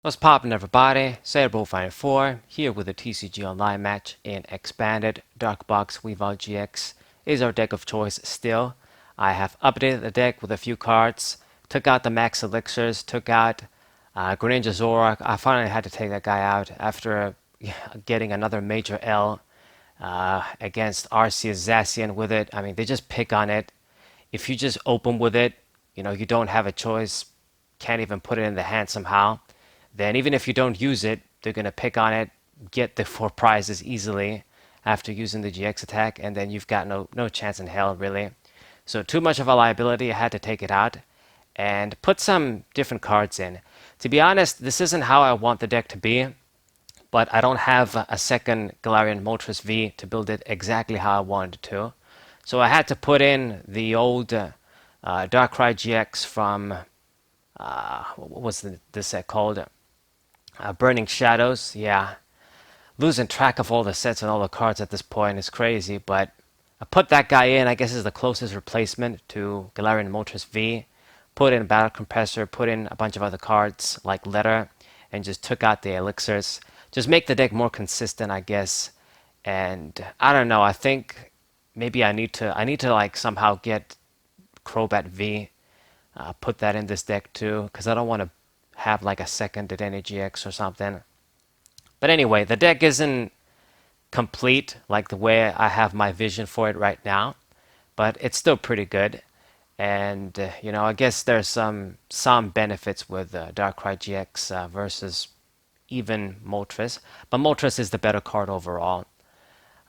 What's poppin', everybody? Sailboat54 here with a TCG Online match in Expanded. Dark Box Weavile GX is our deck of choice still. I have updated the deck with a few cards, took out the max elixirs, took out Greninja Zoroark. I finally had to take that guy out after getting another major L against Arceus Zacian with it. I mean, they just pick on it. If you just open with it, you don't have a choice, can't even put it in the hand somehow, then even if you don't use it, they're going to pick on it, get the 4 prizes easily after using the GX attack, and then you've got no chance in hell, really. So too much of a liability, I had to take it out and put some different cards in. To be honest, this isn't how I want the deck to be, but I don't have a second Galarian Moltres V to build it exactly how I wanted to. So I had to put in the old Darkrai GX from, what was this set called? Burning Shadows. Yeah, losing track of all the sets and all the cards at this point is crazy, but I put that guy in. I guess is the closest replacement to Galarian Moltres V. Put in Battle Compressor, put in a bunch of other cards like Letter, and just took out the elixirs. Just make the deck more consistent, I guess. And I don't know. I think maybe I need to like somehow get Crobat V, put that in this deck too, because I don't want to have like a second Dedenne GX or something. But anyway, the deck isn't complete like the way I have my vision for it right now, but it's still pretty good. And I guess there's some benefits with Darkrai GX versus even Moltres, but Moltres is the better card overall.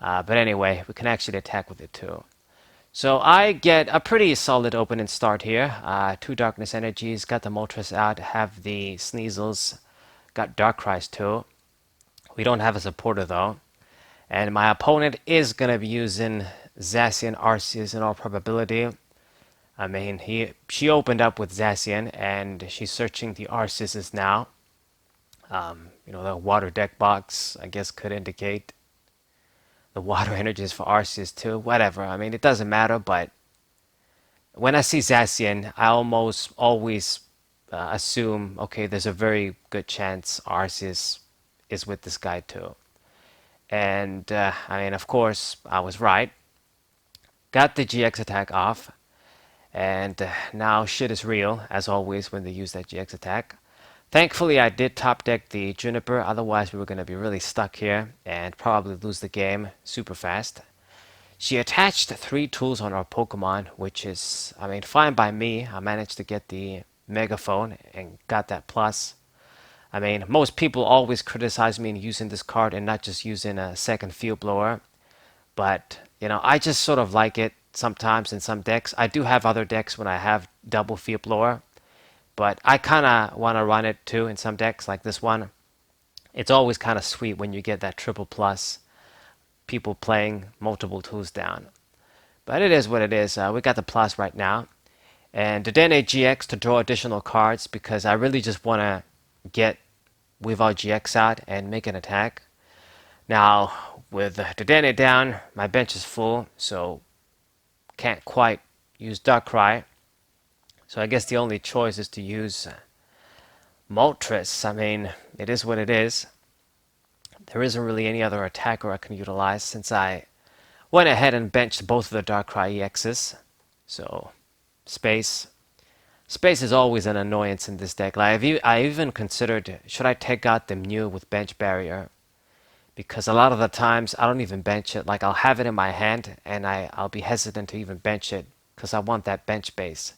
But anyway, we can actually attack with it too. So I get a pretty solid opening start here. 2 Darkness Energies, got the Moltres out, have the Sneasels, got Darkrai's too. We don't have a supporter though. And my opponent is going to be using Zacian Arceus in all probability. I mean, she opened up with Zacian and she's searching the Arceuses now. The water deck box, I guess, could indicate the water energies for Arceus too. Whatever. I mean, it doesn't matter, but when I see Zacian, I almost always assume, okay, there's a very good chance Arceus is with this guy too. And I mean, of course, I was right. Got the GX attack off, and now shit is real, as always, when they use that GX attack. Thankfully, I did top deck the Juniper, otherwise we were going to be really stuck here and probably lose the game super fast. She attached 3 tools on our Pokemon, which is, I mean, fine by me. I managed to get the Megaphone and got that plus. I mean, most people always criticize me in using this card and not just using a second Field Blower. But, I just sort of like it sometimes in some decks. I do have other decks when I have double Field Blower, but I kind of want to run it too in some decks like this one. It's always kind of sweet when you get that triple plus, people playing multiple tools down. But it is what it is. We got the plus right now. And Dedenne GX to draw additional cards because I really just want to get Weavile GX out and make an attack. Now, with Dedenne down, my bench is full, so can't quite use Darkrai. So I guess the only choice is to use Moltres. I mean, it is what it is. There isn't really any other attacker I can utilize since I went ahead and benched both of the Darkrai EXs. So, Space. Space is always an annoyance in this deck. Like I even considered, should I take out the Mew with Bench Barrier? Because a lot of the times I don't even bench it. Like I'll have it in my hand and I'll be hesitant to even bench it because I want that bench base.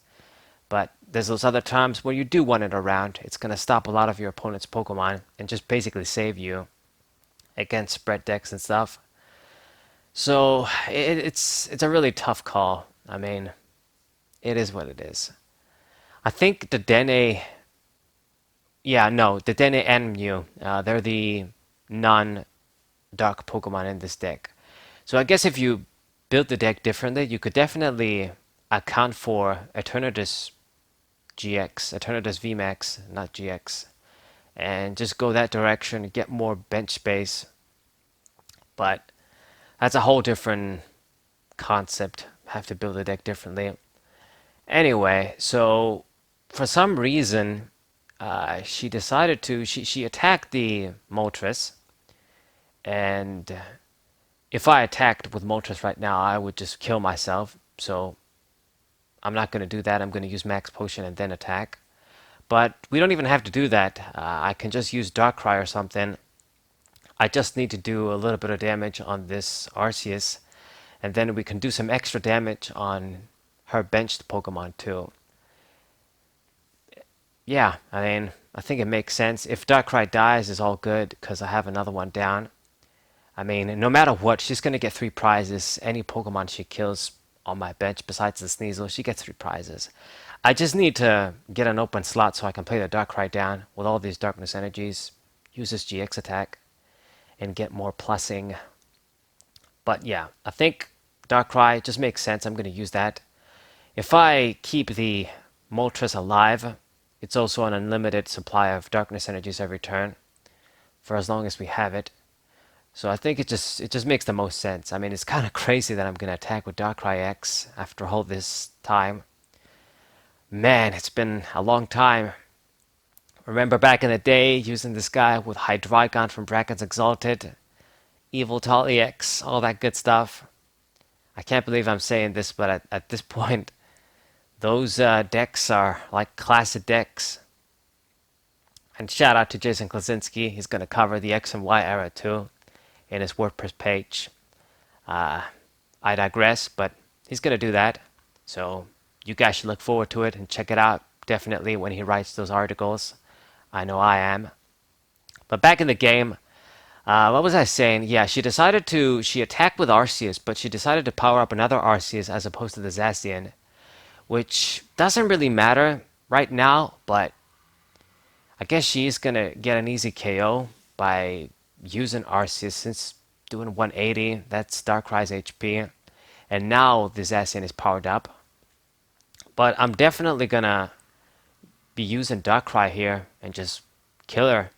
But there's those other times where you do want it around. It's going to stop a lot of your opponent's Pokemon and just basically save you against spread decks and stuff. So it's a really tough call. I mean, it is what it is. I think the Dedenne, yeah, no, the Dedenne and Mew, they're the non-dark Pokemon in this deck. So I guess if you build the deck differently, you could definitely account for Eternatus GX, Eternatus VMAX, not GX, and just go that direction, get more bench space. But that's a whole different concept. Have to build the deck differently. Anyway, so for some reason, she decided to, she attacked the Moltres, and if I attacked with Moltres right now, I would just kill myself. So I'm not going to do that. I'm going to use Max Potion and then attack. But we don't even have to do that. I can just use Darkrai or something. I just need to do a little bit of damage on this Arceus, and then we can do some extra damage on her benched Pokemon too. Yeah, I mean, I think it makes sense. If Darkrai dies, it's all good because I have another one down. I mean, no matter what, she's going to get 3 prizes. Any Pokemon she kills on my bench, besides the Sneasel, she gets 3 prizes. I just need to get an open slot so I can play the Darkrai down with all these Darkness Energies, use this GX attack, and get more plussing. But yeah, I think Darkrai just makes sense. I'm going to use that. If I keep the Moltres alive, it's also an unlimited supply of Darkness Energies every turn, for as long as we have it. So I think it just makes the most sense. I mean, it's kind of crazy that I'm going to attack with Darkrai X after all this time. Man, it's been a long time. Remember back in the day, using this guy with Hydreigon from Brackets Exalted, Yveltal EX, all that good stuff. I can't believe I'm saying this, but at this point, those decks are like classic decks. And shout out to Jason Klasinski. He's going to cover the X and Y era too in his WordPress page. I digress, but he's going to do that. So you guys should look forward to it and check it out definitely when he writes those articles. I know I am. But back in the game, what was I saying? Yeah, she attacked with Arceus, but she decided to power up another Arceus as opposed to the Zacian, which doesn't really matter right now, but I guess she's going to get an easy KO by using Arceus since doing 180. That's Darkrai's HP. And now the Zacian is powered up. But I'm definitely going to be using Darkrai here and just kill her.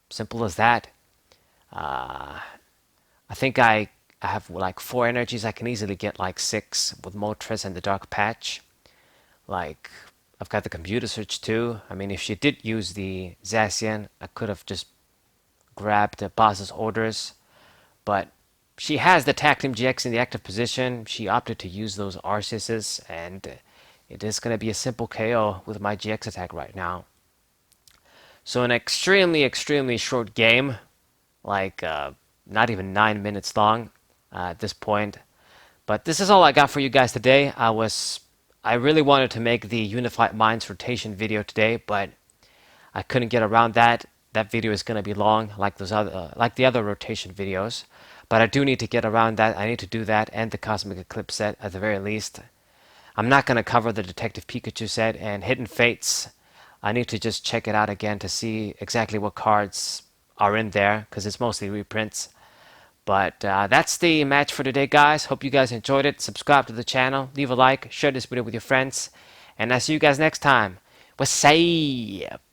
Simple as that. I think I have like 4 energies. I can easily get like 6 with Moltres and the Dark Patch. Like, I've got the computer search too. I mean, if she did use the Zacian, I could have just grabbed the boss's orders. But she has the Tag Team GX in the active position. She opted to use those Arceuses, and it is going to be a simple KO with my GX attack right now. So an extremely, extremely short game. Like, not even 9 minutes long at this point. But this is all I got for you guys today. I really wanted to make the Unified Minds rotation video today, but I couldn't get around that. That video is going to be long, like the other rotation videos. But I do need to get around that. I need to do that and the Cosmic Eclipse set at the very least. I'm not going to cover the Detective Pikachu set and Hidden Fates. I need to just check it out again to see exactly what cards are in there, because it's mostly reprints. But that's the match for today, guys. Hope you guys enjoyed it. Subscribe to the channel, leave a like, share this video with your friends, and I'll see you guys next time. What's up?